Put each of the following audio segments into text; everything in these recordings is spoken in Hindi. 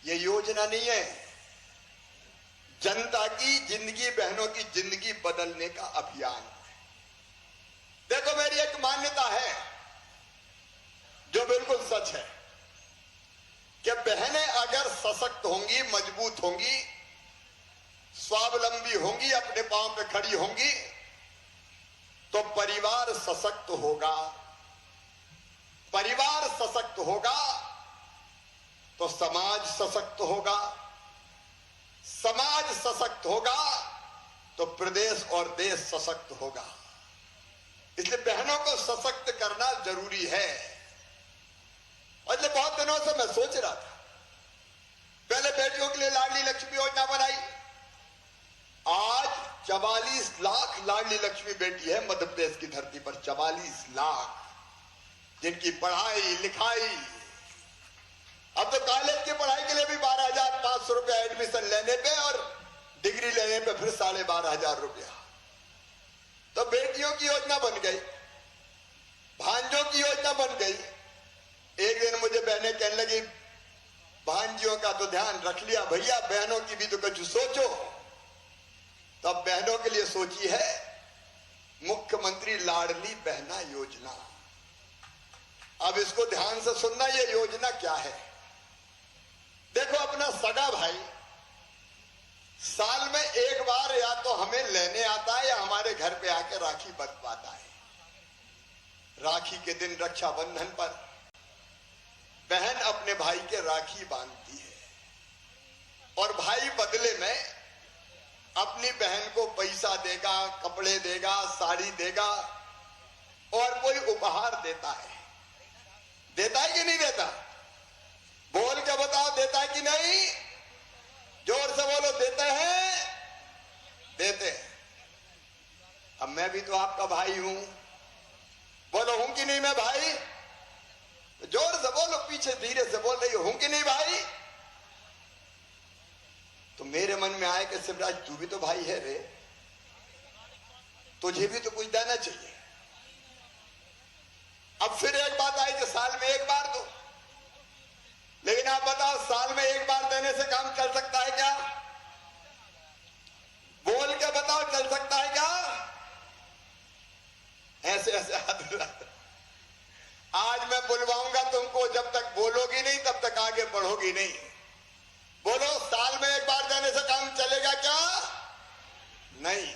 ये योजना नहीं है, जनता की जिंदगी, बहनों की जिंदगी बदलने का अभियान है। देखो, मेरी एक मान्यता है जो बिल्कुल सच है कि बहनें अगर सशक्त होंगी, मजबूत होंगी, स्वावलंबी होंगी, अपने पांव पे खड़ी होंगी, तो परिवार सशक्त होगा। परिवार सशक्त होगा तो समाज सशक्त होगा। समाज सशक्त होगा तो प्रदेश और देश सशक्त होगा। इसलिए बहनों को सशक्त करना जरूरी है। और इसलिए बहुत दिनों से मैं सोच रहा था, पहले बेटियों के लिए लाडली लक्ष्मी योजना बनाई, आज 44 लाख लाडली लक्ष्मी बेटी है मध्य प्रदेश की धरती पर। 44 लाख जिनकी पढ़ाई लिखाई, अब तो कॉलेज की पढ़ाई के लिए भी 12,500 रुपया एडमिशन लेने पे और डिग्री लेने पे फिर 12,500 रुपया। तो बेटियों की योजना बन गई, भांजों की योजना बन गई। एक दिन मुझे बहनें कहने लगी, भांजियों का तो ध्यान रख लिया भैया, बहनों की भी तो कुछ सोचो। तब बहनों के लिए सोची है मुख्यमंत्री लाडली बहना योजना। अब इसको ध्यान से सुनना, ये योजना क्या है। देखो, अपना सगा भाई साल में एक बार या तो हमें लेने आता है या हमारे घर पे आके राखी बंधवाता है। राखी के दिन रक्षाबंधन पर बहन अपने भाई के राखी बांधती है और भाई बदले में अपनी बहन को पैसा देगा, कपड़े देगा, साड़ी देगा और कोई उपहार देता है। देता है कि नहीं देता? बोल के बताओ, देता है कि नहीं? जोर से बोलो, देते हैं? देते हैं। अब मैं भी तो आपका भाई हूं, बोलो हूं कि नहीं मैं भाई? जोर से बोलो, पीछे धीरे से बोल रही हूं कि नहीं भाई? तो मेरे मन में आए कि शिवराज तू भी तो भाई है रे, तुझे भी तो कुछ देना चाहिए। अब फिर एक बात आई कि साल में एक बार दो, लेकिन आप बताओ साल में एक बार देने से काम चल सकता है क्या? बोल के बताओ, चल सकता है क्या? ऐसे ऐसे हाथ। आज मैं बुलवाऊंगा तुमको, जब तक बोलोगी नहीं तब तक आगे बढ़ोगी नहीं। बोलो, साल में एक बार देने से काम चलेगा क्या? नहीं।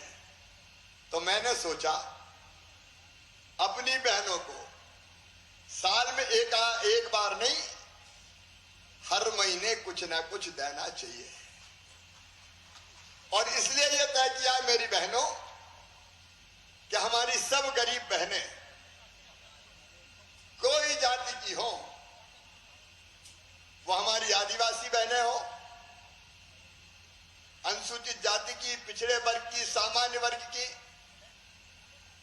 तो मैंने सोचा अपनी बहनों को साल में एक बार नहीं, हर महीने कुछ ना कुछ देना चाहिए। और इसलिए यह तय किया है मेरी बहनों कि हमारी सब गरीब बहनें, कोई जाति की हो, वो हमारी आदिवासी बहनें हो, अनुसूचित जाति की, पिछड़े वर्ग की, सामान्य वर्ग की,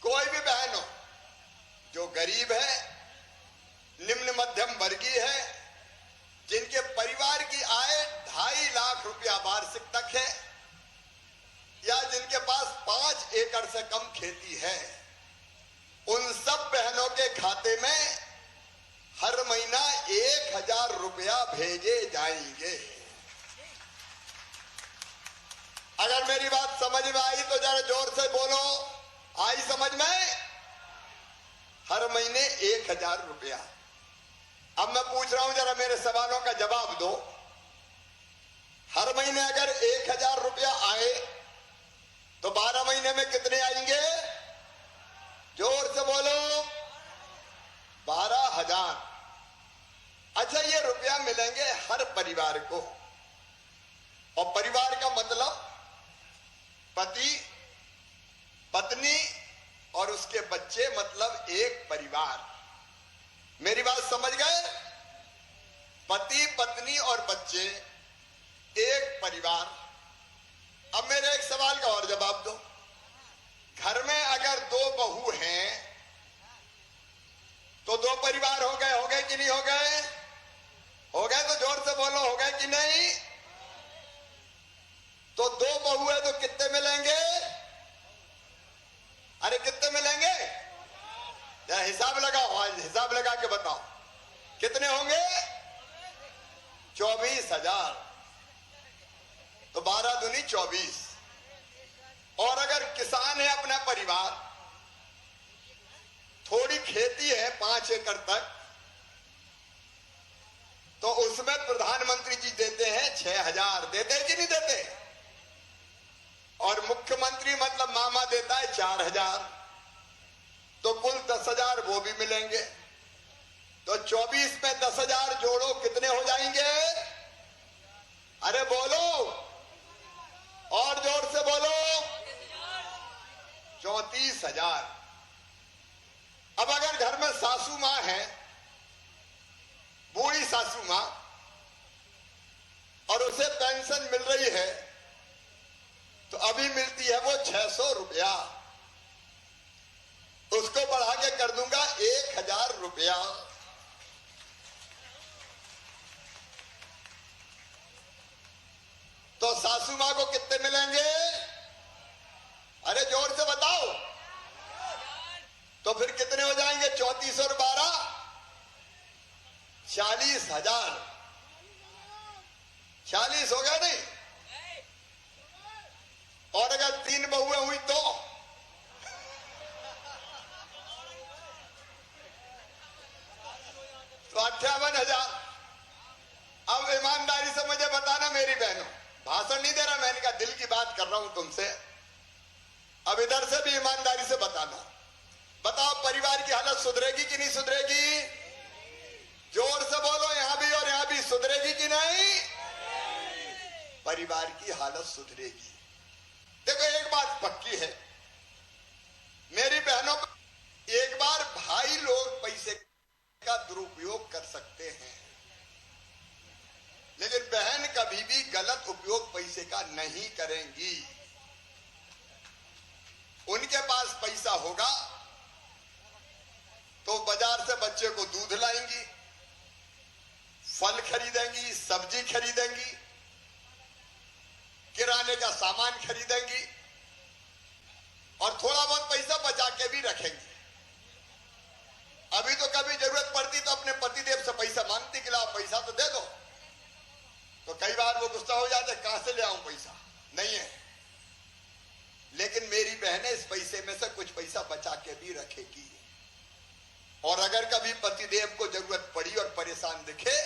कोई भी बहन हो जो गरीब है, निम्न मध्यम वर्गीय है, जिनके परिवार की आय 2.5 लाख रुपया वार्षिक तक है, या जिनके पास 5 एकड़ से कम खेती है, उन सब बहनों के खाते में हर महीना 1,000 रुपया भेजे जाएंगे। अगर मेरी बात समझ में आई तो जरा जोर से बोलो, आई समझ में? हर महीने 1,000 रुपया। अब मैं पूछ रहा हूं, जरा मेरे सवालों का जवाब दो। हर महीने अगर 1,000 रुपया आए तो 12 महीने में कितने आएंगे? जोर से बोलो, 12,000। अच्छा, ये रुपया मिलेंगे हर परिवार को, और परिवार का मतलब पति, पत्नी और उसके बच्चे, मतलब एक परिवार। मेरी बात समझ गए? पति, पत्नी और बच्चे, एक परिवार। अब मेरे एक सवाल का और जवाब दो। घर में अगर 2 बहू हैं तो 2 परिवार हो गए कि नहीं हो गए? हो गए तो जोर से बोलो, हो गए कि नहीं? तो 2 बहू है तो कितने मिलेंगे? अरे कितने मिलेंगे? हिसाब लगाओ, हिसाब लगा के बताओ कितने होंगे? 24,000, तो 12 दूनी 24। और अगर किसान है अपना परिवार, थोड़ी खेती है 5 एकड़ तक, तो उसमें प्रधानमंत्री जी देते हैं 6,000। देते कि नहीं देते? और मुख्यमंत्री मतलब मामा देता है 4,000, तो कुल 10,000 वो भी मिलेंगे। तो 24 में 10,000 जोड़ो, कितने हो जाएंगे? अरे बोलो, और जोर से बोलो। 34,000। अब अगर घर में सासू मां है, बूढ़ी सासू मां, और उसे पेंशन मिल रही है, तो अभी मिलती है वो 600 रुपया, उसको बढ़ा के कर दूंगा 1,000 रुपया। तो सासू मां को कितने मिलेंगे? अरे जोर से बताओ। तो फिर कितने हो जाएंगे? 34 और 12 40,000। 40 हो गया नहीं? और अगर 3 बहुएं हुई तो 58,000। अब ईमानदारी से मुझे बताना मेरी बहनों, भाषण नहीं दे रहा, मैंने कहा दिल की बात कर रहा हूं तुमसे। अब इधर से भी ईमानदारी से बताना, बताओ परिवार की हालत सुधरेगी कि नहीं सुधरेगी? जोर से बोलो, यहां भी और यहां भी। सुधरेगी कि नहीं? परिवार की हालत सुधरेगी। देखो एक बात पक्की है मेरी बहनों, एक बार भाई लोग पैसे का दुरुपयोग कर सकते हैं, लेकिन बहन कभी भी गलत उपयोग पैसे का नहीं करेंगी। उनके पास पैसा होगा तो बाजार से बच्चे को दूध लाएंगी, फल खरीदेंगी, सब्जी खरीदेंगी, किराने का सामान खरीदेंगी, और थोड़ा बहुत पैसा बचा के भी रखेंगी। अभी तो कभी जरूरत पड़ती तो अपने पतिदेव से पैसा मांगती कि लाओ पैसा तो दे दो, तो कई बार वो गुस्सा हो जाते, कहां से ले आऊं पैसा, नहीं है। लेकिन मेरी बहनें इस पैसे में से कुछ पैसा बचा के भी रखेगी, और अगर कभी पतिदेव को जरूरत पड़ी और परेशान दिखे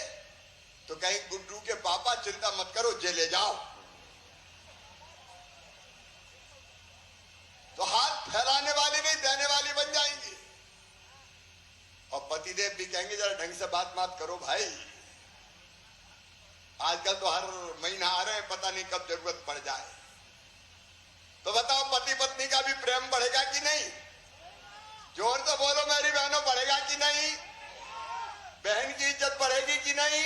तो कहीं गुड्डू के पापा चिंता मत करो, जेले जाओ, तो हाथ फैलाने वाली नहीं देने वाली बन जाएंगी। और पतिदेव भी कहेंगे जरा ढंग से बात करो भाई, आजकल तो हर महीना आ रहे हैं, पता नहीं कब जरूरत पड़ जाए। तो बताओ पति पत्नी का भी प्रेम बढ़ेगा कि नहीं? जोर से बोलो मेरी बहनों, बढ़ेगा कि नहीं? बहन की इज्जत बढ़ेगी कि नहीं?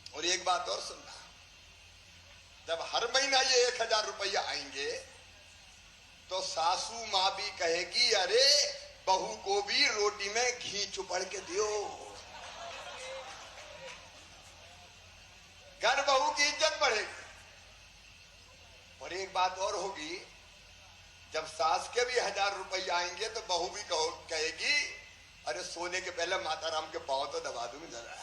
और एक बात और सुनना, जब हर महीना ये 1,000 रुपया आएंगे तो सासू मां भी कहेगी अरे बहू को भी रोटी में घी चुपड़ के दियो। घर बहू की इज्जत बढ़ेगी। और एक बात और होगी, जब सास के भी 1,000 रुपये आएंगे तो बहू भी कहेगी अरे सोने के पहले माता राम के पांव तो दबा दूं जरा।